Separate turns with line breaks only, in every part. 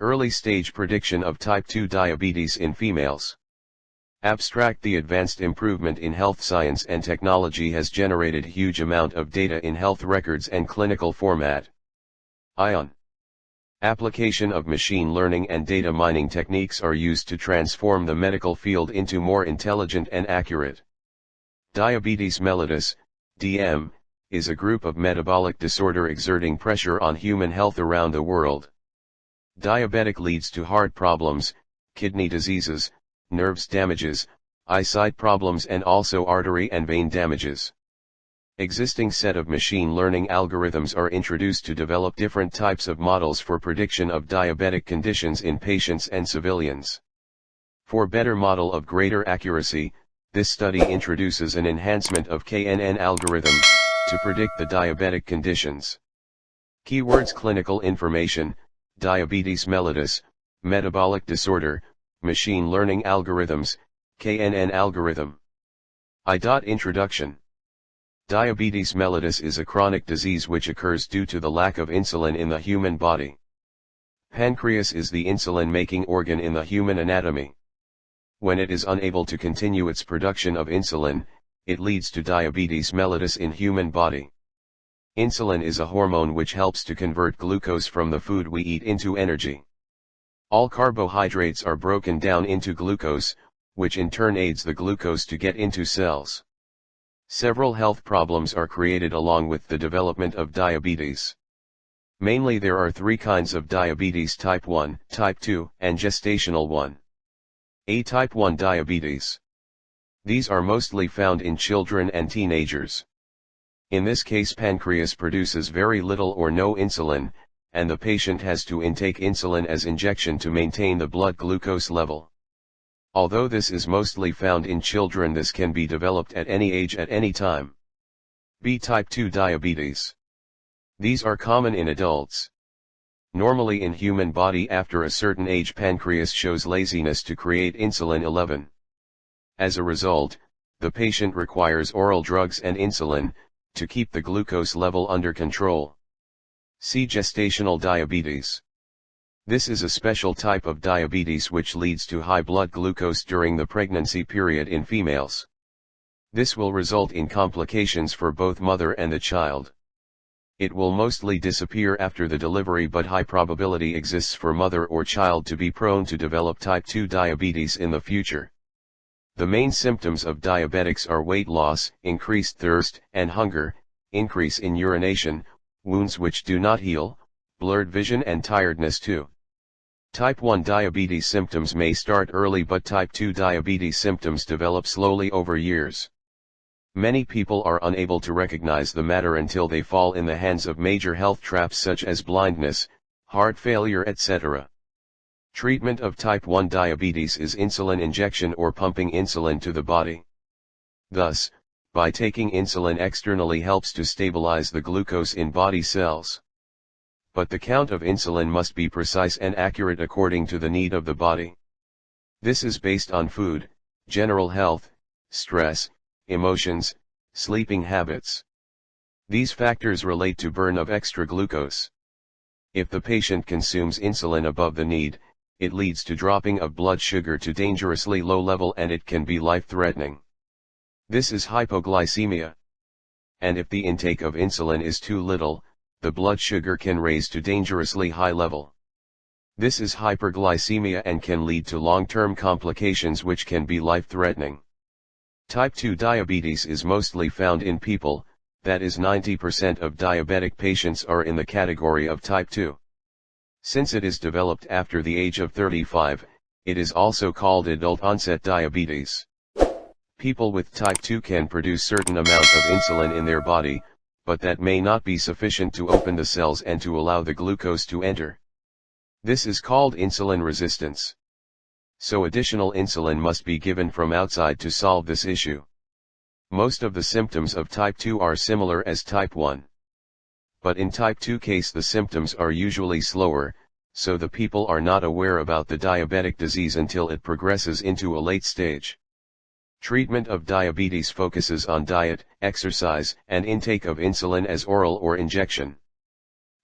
Early stage prediction of type 2 diabetes in females. Abstract: the advanced improvement in health science and technology has generated huge amount of data in health records and clinical format. Ion. Application of machine learning and data mining techniques are used to transform the medical field into more intelligent and accurate. Diabetes mellitus, DM, is a group of metabolic disorder exerting pressure on human health around the world. Diabetic leads to heart problems, kidney diseases, nerves damages, eyesight problems and also artery and vein damages. Existing set of machine learning algorithms are introduced to develop different types of models for prediction of diabetic conditions in patients and civilians. For better model of greater accuracy, this study introduces an enhancement of Knn algorithm to predict the diabetic conditions. Keywords: clinical information, diabetes mellitus, metabolic disorder, machine learning algorithms, Knn algorithm. Introduction. Diabetes mellitus is a chronic disease which occurs due to the lack of insulin in the human body. Pancreas is the insulin-making organ in the human anatomy. When it is unable to continue its production of insulin, it leads to diabetes mellitus in human body. Insulin is a hormone which helps to convert glucose from the food we eat into energy. All carbohydrates are broken down into glucose, which in turn aids the glucose to get into cells. Several health problems are created along with the development of diabetes. Mainly there are three kinds of diabetes: type 1, type 2, and gestational 1. A. Type 1 diabetes. These are mostly found in children and teenagers. In this case, pancreas produces very little or no insulin, and the patient has to intake insulin as injection to maintain the blood glucose level. Although this is mostly found in children, this can be developed at any age at any time. B. Type 2 diabetes. These are common in adults. Normally in human body after a certain age pancreas shows laziness to create insulin 11. As a result, the patient requires oral drugs and insulin to keep the glucose level under control. See gestational diabetes. This is a special type of diabetes which leads to high blood glucose during the pregnancy period in females. This will result in complications for both mother and the child. It will mostly disappear after the delivery, but high probability exists for mother or child to be prone to develop type 2 diabetes in the future. The main symptoms of diabetics are weight loss, increased thirst and hunger, increase in urination, wounds which do not heal, blurred vision and tiredness too. Type 1 diabetes symptoms may start early, but type 2 diabetes symptoms develop slowly over years. Many people are unable to recognize the matter until they fall in the hands of major health traps such as blindness, heart failure, etc. Treatment of type 1 diabetes is insulin injection or pumping insulin to the body. Thus, by taking insulin externally helps to stabilize the glucose in body cells. But the count of insulin must be precise and accurate according to the need of the body. This is based on food, general health, stress, emotions, sleeping habits. These factors relate to burn of extra glucose. If the patient consumes insulin above the need, it leads to dropping of blood sugar to dangerously low level, and it can be life-threatening. This is hypoglycemia. And if the intake of insulin is too little, the blood sugar can raise to dangerously high level. This is hyperglycemia and can lead to long-term complications which can be life-threatening. Type 2 diabetes is mostly found in people, that is 90% of diabetic patients are in the category of type 2. Since it is developed after the age of 35, it is also called adult-onset diabetes. People with type 2 can produce certain amount of insulin in their body, but that may not be sufficient to open the cells and to allow the glucose to enter. This is called insulin resistance. So additional insulin must be given from outside to solve this issue. Most of the symptoms of type 2 are similar as type 1. But in type 2 case the symptoms are usually slower, so the people are not aware about the diabetic disease until it progresses into a late stage. Treatment of diabetes focuses on diet, exercise, and intake of insulin as oral or injection.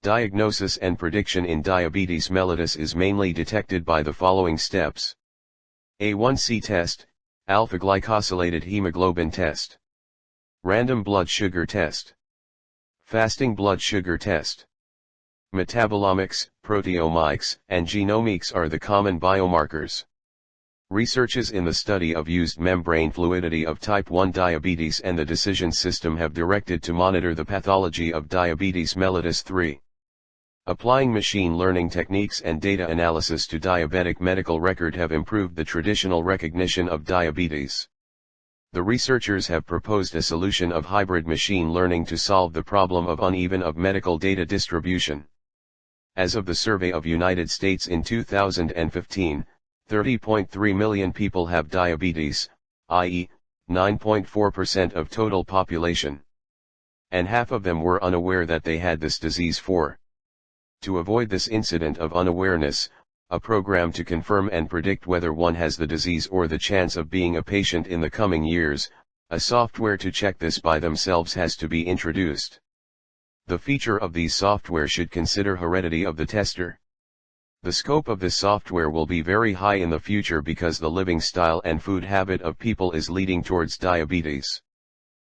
Diagnosis and prediction in diabetes mellitus is mainly detected by the following steps. A1C test, alpha-glycosylated hemoglobin test. Random blood sugar test. Fasting blood sugar test. Metabolomics, proteomics, and genomics are the common biomarkers. Researches in the study of used membrane fluidity of type 1 diabetes and the decision system have directed to monitor the pathology of diabetes mellitus 3. Applying machine learning techniques and data analysis to diabetic medical record have improved the traditional recognition of diabetes. The researchers have proposed a solution of hybrid machine learning to solve the problem of uneven of medical data distribution. As of the survey of United States in 2015, 30.3 million people have diabetes, i.e., 9.4% of total population. And half of them were unaware that they had this disease. To avoid this incident of unawareness, a program to confirm and predict whether one has the disease or the chance of being a patient in the coming years, a software to check this by themselves has to be introduced. The feature of these software should consider heredity of the tester. The scope of this software will be very high in the future because the living style and food habit of people is leading towards diabetes.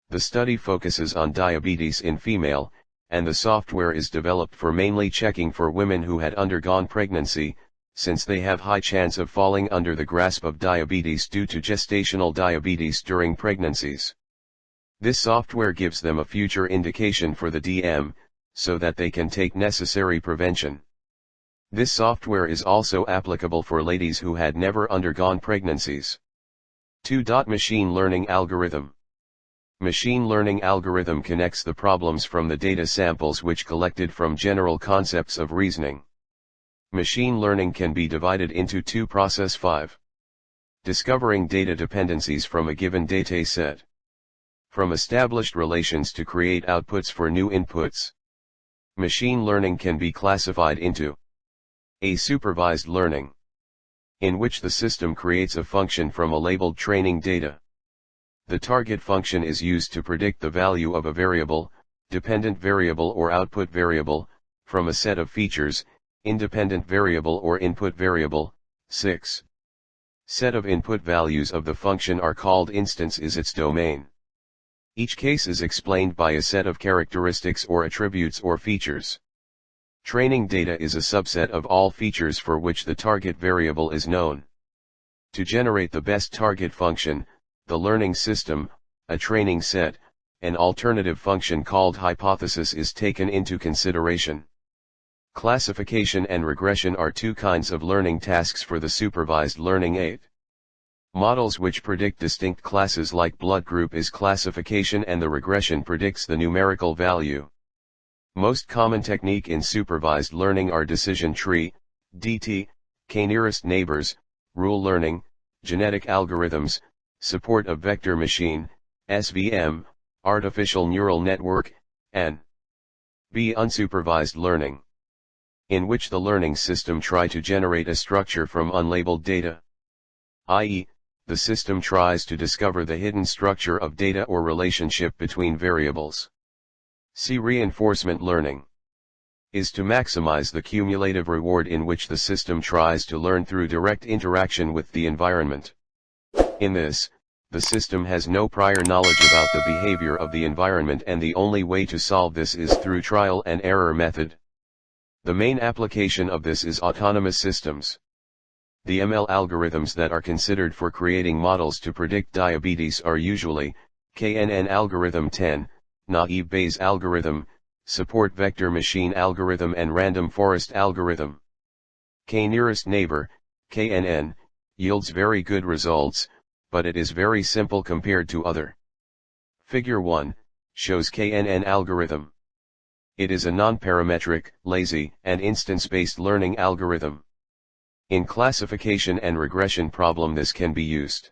The study focuses on diabetes in female, and the software is developed for mainly checking for women who had undergone pregnancy, since they have high chance of falling under the grasp of diabetes due to gestational diabetes during pregnancies. This software gives them a future indication for the DM, so that they can take necessary prevention. This software is also applicable for ladies who had never undergone pregnancies. 2. Machine learning algorithm. Machine learning algorithm connects the problems from the data samples which collected from general concepts of reasoning. Machine learning can be divided into two process. 5. Discovering data dependencies from a given data set. From established relations to create outputs for new inputs. Machine learning can be classified into a supervised learning, in which the system creates a function from a labeled training data. The target function is used to predict the value of a variable, dependent variable or output variable, from a set of features, independent variable or input variable. 6. Set of input values of the function are called instance is its domain. Each case is explained by a set of characteristics or attributes or features. Training data is a subset of all features for which the target variable is known. To generate the best target function, the learning system, a training set, an alternative function called hypothesis is taken into consideration. Classification and regression are two kinds of learning tasks for the supervised learning aid. Models which predict distinct classes like blood group is classification and the regression predicts the numerical value. Most common technique in supervised learning are decision tree, DT, k-nearest neighbors, rule learning, genetic algorithms, support of vector machine, SVM, artificial neural network, and B. Unsupervised learning, in which the learning system try to generate a structure from unlabeled data. i.e., the system tries to discover the hidden structure of data or relationship between variables. C. Reinforcement learning is to maximize the cumulative reward in which the system tries to learn through direct interaction with the environment. In this, the system has no prior knowledge about the behavior of the environment and the only way to solve this is through trial and error method. The main application of this is autonomous systems. The ML algorithms that are considered for creating models to predict diabetes are usually Knn Algorithm 10, naive Bayes algorithm, support vector machine algorithm and random forest algorithm. K-nearest neighbor, KNN, yields very good results, but it is very simple compared to other. Figure 1, shows Knn algorithm. It is a non-parametric, lazy, and instance-based learning algorithm. In classification and regression problem this can be used.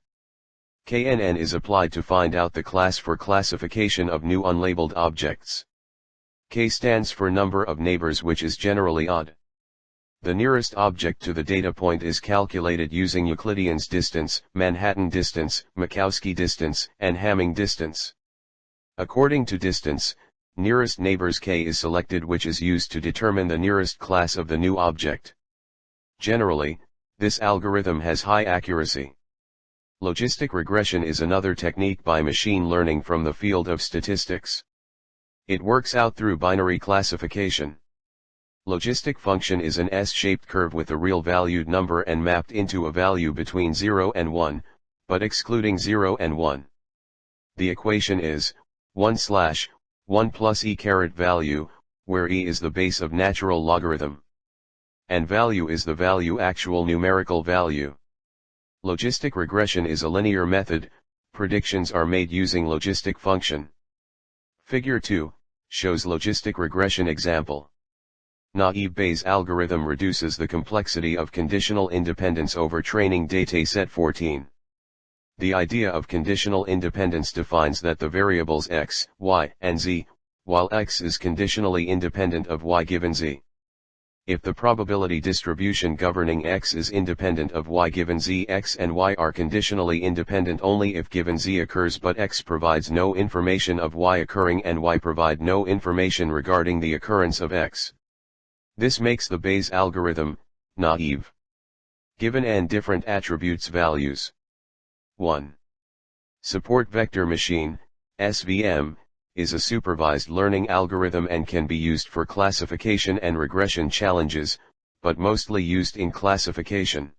Knn is applied to find out the class for classification of new unlabeled objects. K stands for number of neighbors which is generally odd. The nearest object to the data point is calculated using Euclidean's distance, Manhattan distance, Minkowski distance, and Hamming distance. According to distance, nearest neighbors K is selected, which is used to determine the nearest class of the new object. Generally, this algorithm has high accuracy. Logistic regression is another technique by machine learning from the field of statistics. It works out through binary classification. Logistic function is an S-shaped curve with a real valued number and mapped into a value between 0 and 1, but excluding 0 and 1. The equation is 1/1 plus e caret value, where e is the base of natural logarithm, and value is the value actual numerical value. Logistic regression is a linear method. Predictions are made using logistic function. Figure 2 shows logistic regression example. Naive Bayes algorithm reduces the complexity of conditional independence over training dataset 14. The idea of conditional independence defines that the variables x, y, and z, while x is conditionally independent of y given z. If the probability distribution governing x is independent of y given z, x and y are conditionally independent only if given z occurs but x provides no information of y occurring and y provide no information regarding the occurrence of x. This makes the Bayes algorithm naive. Given n different attributes values. 1. Support vector machine, SVM, is a supervised learning algorithm and can be used for classification and regression challenges, but mostly used in classification.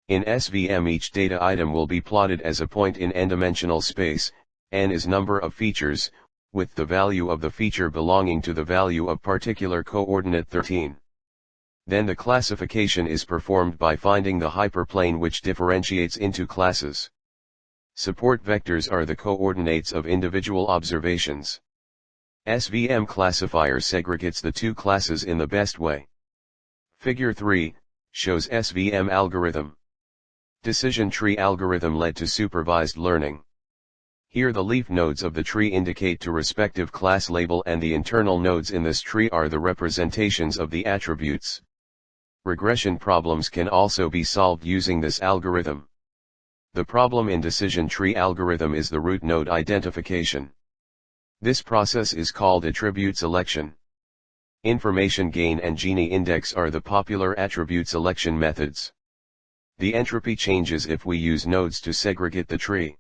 In SVM, each data item will be plotted as a point in n-dimensional space. N is number of features, with the value of the feature belonging to the value of particular coordinate 13. Then the classification is performed by finding the hyperplane which differentiates into classes. Support vectors are the coordinates of individual observations. SVM classifier segregates the two classes in the best way. Figure 3 shows SVM algorithm. Decision tree algorithm led to supervised learning. Here the leaf nodes of the tree indicate to respective class label and the internal nodes in this tree are the representations of the attributes. Regression problems can also be solved using this algorithm. The problem in decision tree algorithm is the root node identification. This process is called attribute selection. Information gain and Gini index are the popular attribute selection methods. The entropy changes if we use nodes to segregate the tree.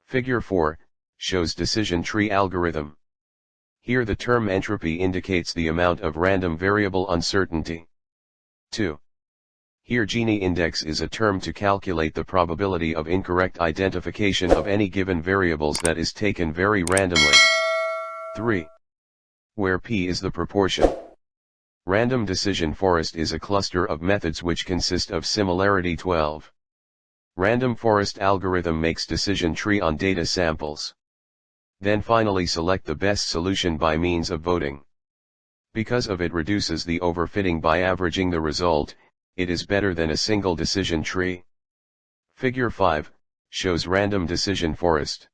Figure 4 shows decision tree algorithm. Here the term entropy indicates the amount of random variable uncertainty. 2. Here Gini index is a term to calculate the probability of incorrect identification of any given variables that is taken very randomly. 3. Where P is the proportion. Random decision forest is a cluster of methods which consist of similarity 12. Random forest algorithm makes decision tree on data samples. Then finally select the best solution by means of voting. Because of it reduces the overfitting by averaging the result, it is better than a single decision tree. Figure 5 shows random decision forest.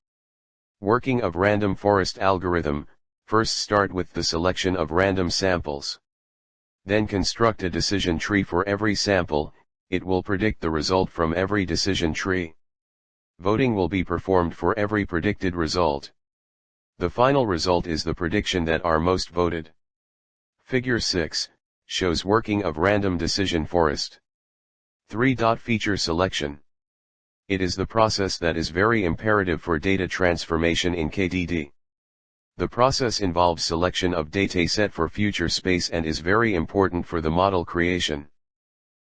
Working of random forest algorithm. First start with the selection of random samples. Then construct a decision tree for every sample. It will predict the result from every decision tree. Voting will be performed for every predicted result. The final result is the prediction that are most voted. Figure 6 shows working of random decision forest. 3. Feature selection. It is the process that is very imperative for data transformation in KDD. The process involves selection of dataset for future space and is very important for the model creation.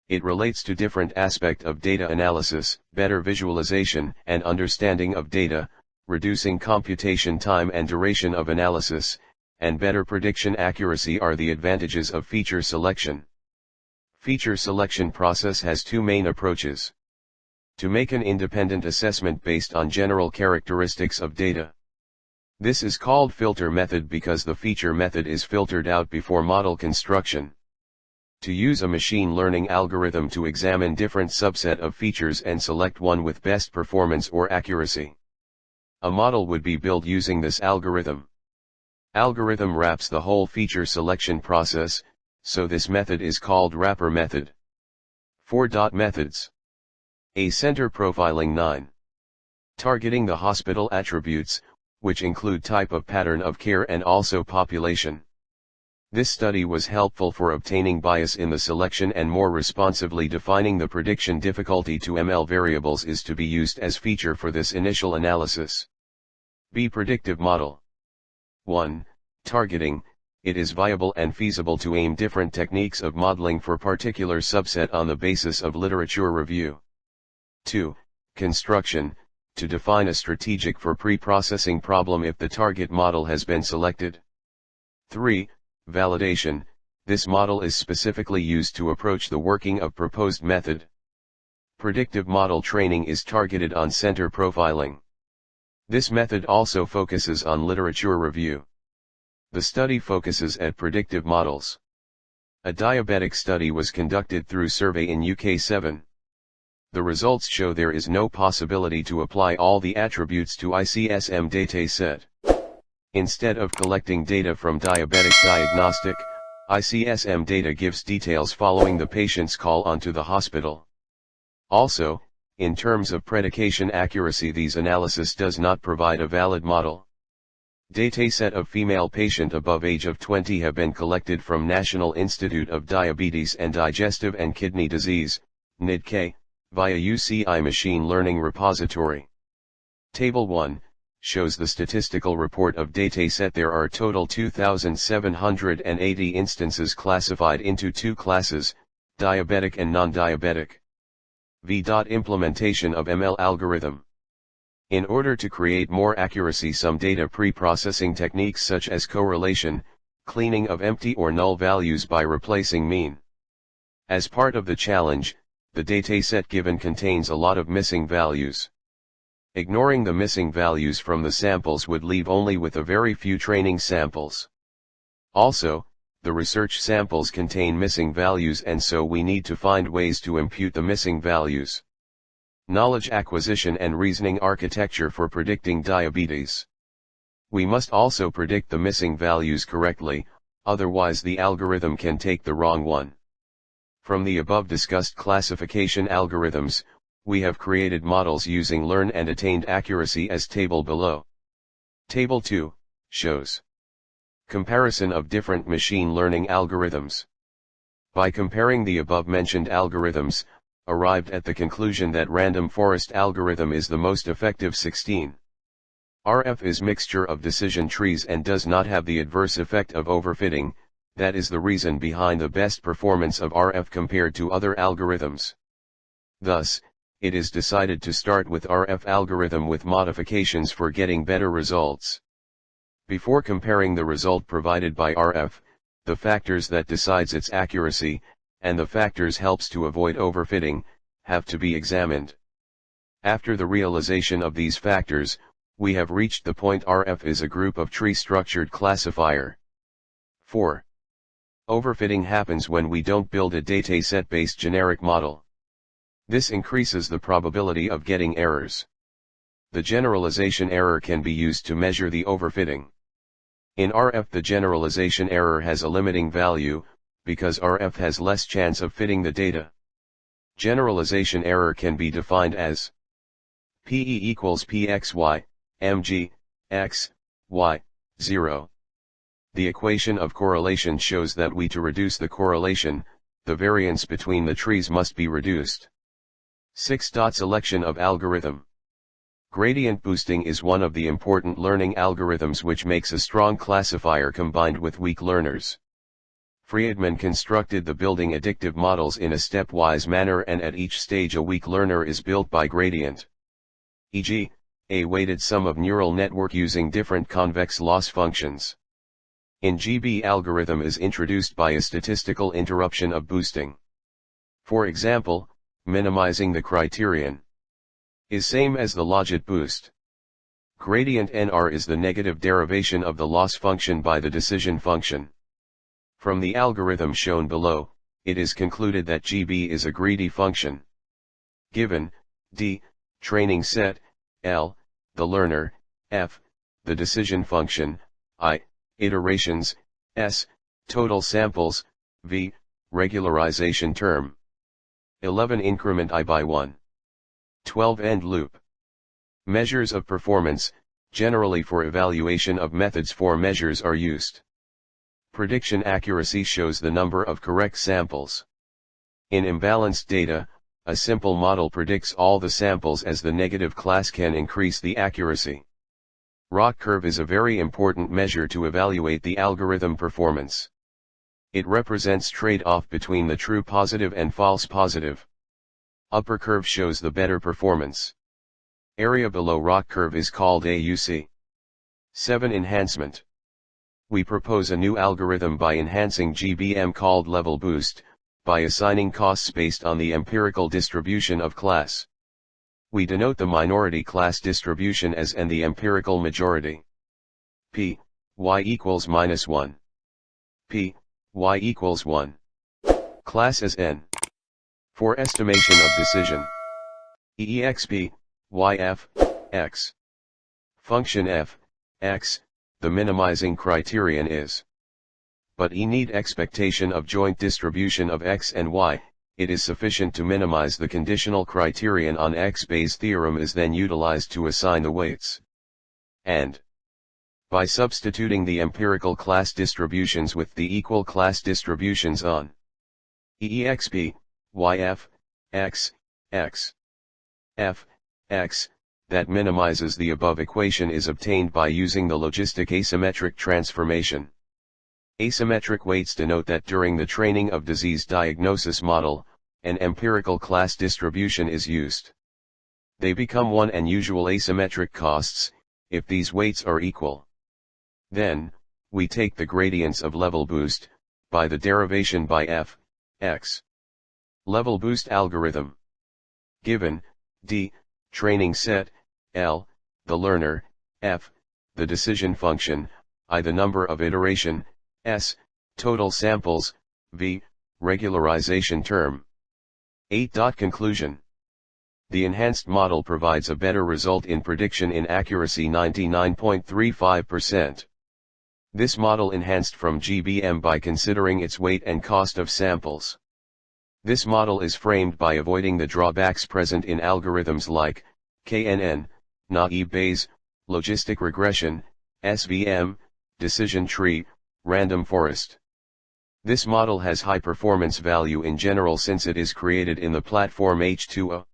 It relates to different aspect of data analysis, better visualization and understanding of data, reducing computation time and duration of analysis, and better prediction accuracy are the advantages of feature selection. Feature selection process has two main approaches. To make an independent assessment based on general characteristics of data. This is called filter method because the feature method is filtered out before model construction. To use a machine learning algorithm to examine different subset of features and select one with best performance or accuracy. A model would be built using this algorithm. Algorithm wraps the whole feature selection process, so this method is called wrapper method. 4. Methods. A center profiling 9. Targeting the hospital attributes. which include type of pattern of care and also population. This study was helpful for obtaining bias in the selection and more responsively defining the prediction difficulty to ML variables is to be used as feature for this initial analysis. B. Predictive model. 1. Targeting. It is viable and feasible to aim different techniques of modeling for particular subset on the basis of literature review. 2. Construction. To define a strategic for pre-processing problem if the target model has been selected. 3. Validation. This model is specifically used to approach the working of proposed method. Predictive model training is targeted on center profiling. This method also focuses on literature review. The study focuses at predictive models. A diabetic study was conducted through survey in UK 7. The results show there is no possibility to apply all the attributes to ICSM dataset. Instead of collecting data from diabetic diagnostic, ICSM data gives details following the patient's call onto the hospital. Also, in terms of predication accuracy, these analysis does not provide a valid model. Dataset of female patient above age of 20 have been collected from National Institute of Diabetes and Digestive and Kidney Disease, NIDK, via UCI Machine Learning Repository. Table 1 shows the statistical report of dataset. There are total 2,780 instances classified into two classes, diabetic and non-diabetic. V. Implementation of ML algorithm. In order to create more accuracy, some data pre-processing techniques such as correlation, cleaning of empty or null values by replacing mean. As part of the challenge, the dataset given contains a lot of missing values. Ignoring the missing values from the samples would leave only with a very few training samples. Also, the research samples contain missing values, and so we need to find ways to impute the missing values. Knowledge acquisition and reasoning architecture for predicting diabetes. We must also predict the missing values correctly, otherwise the algorithm can take the wrong one. From the above discussed classification algorithms, we have created models using learn and attained accuracy as table below. Table 2 shows comparison of different machine learning algorithms. By comparing the above mentioned algorithms, arrived at the conclusion that random forest algorithm is the most effective. 16. RF is mixture of decision trees and does not have the adverse effect of overfitting. That is the reason behind the best performance of RF compared to other algorithms. Thus, it is decided to start with RF algorithm with modifications for getting better results. Before comparing the result provided by RF, the factors that decides its accuracy, and the factors helps to avoid overfitting, have to be examined. After the realization of these factors, we have reached the point RF is a group of tree-structured classifier. 4. Overfitting happens when we don't build a dataset-based generic model. This increases the probability of getting errors. The generalization error can be used to measure the overfitting. In RF, the generalization error has a limiting value, because RF has less chance of fitting the data. Generalization error can be defined as PE equals PXY, mg, x, y, 0. The equation of correlation shows that to reduce the correlation, the variance between the trees must be reduced. 6. Selection of algorithm. Gradient boosting is one of the important learning algorithms which makes a strong classifier combined with weak learners. Friedman constructed the building addictive models in a stepwise manner, and at each stage a weak learner is built by gradient. E.g., a weighted sum of neural network using different convex loss functions. In GB algorithm is introduced by a statistical interruption of boosting. For example, minimizing the criterion is same as the logit boost. Gradient NR is the negative derivation of the loss function by the decision function. From the algorithm shown below, it is concluded that GB is a greedy function. Given D, training set, L, the learner, F, the decision function, I, iterations, S, total samples, V, regularization term. 11. Increment I by 1. 12. End loop. Measures of performance. Generally for evaluation of methods 4 measures are used. Prediction accuracy shows the number of correct samples. In imbalanced data, a simple model predicts all the samples as the negative class can increase the accuracy. ROC curve is a very important measure to evaluate the algorithm performance. It represents trade-off between the true positive and false positive. Upper curve shows the better performance. Area below ROC curve is called AUC. 7. Enhancement. We propose a new algorithm by enhancing GBM called level boost, by assigning costs based on the empirical distribution of class. We denote the minority class distribution as n, the empirical majority. P, y equals -1. P, y equals 1. Class as n. For estimation of decision. EEXP, YF, X. Function f, x, the minimizing criterion is. But E need expectation of joint distribution of x and y, it is sufficient to minimize the conditional criterion on x. Bayes' theorem is then utilized to assign the weights. And by substituting the empirical class distributions with the equal class distributions on EEXP, YF, X, X, F, X, that minimizes the above equation is obtained by using the logistic asymmetric transformation. Asymmetric weights denote that during the training of disease diagnosis model, an empirical class distribution is used. They become 1 and usual asymmetric costs, if these weights are equal. Then, we take the gradients of level boost, by the derivation by f, x. Level boost algorithm. Given, d, training set, l, the learner, f, the decision function, I the number of iteration, s, total samples, v, regularization term. 8. Conclusion. The enhanced model provides a better result in prediction in accuracy 99.35%. This model enhanced from GBM by considering its weight and cost of samples. This model is framed by avoiding the drawbacks present in algorithms like KNN, naive Bayes, logistic regression, SVM, decision tree, random forest. This model has high performance value in general since it is created in the platform H2O.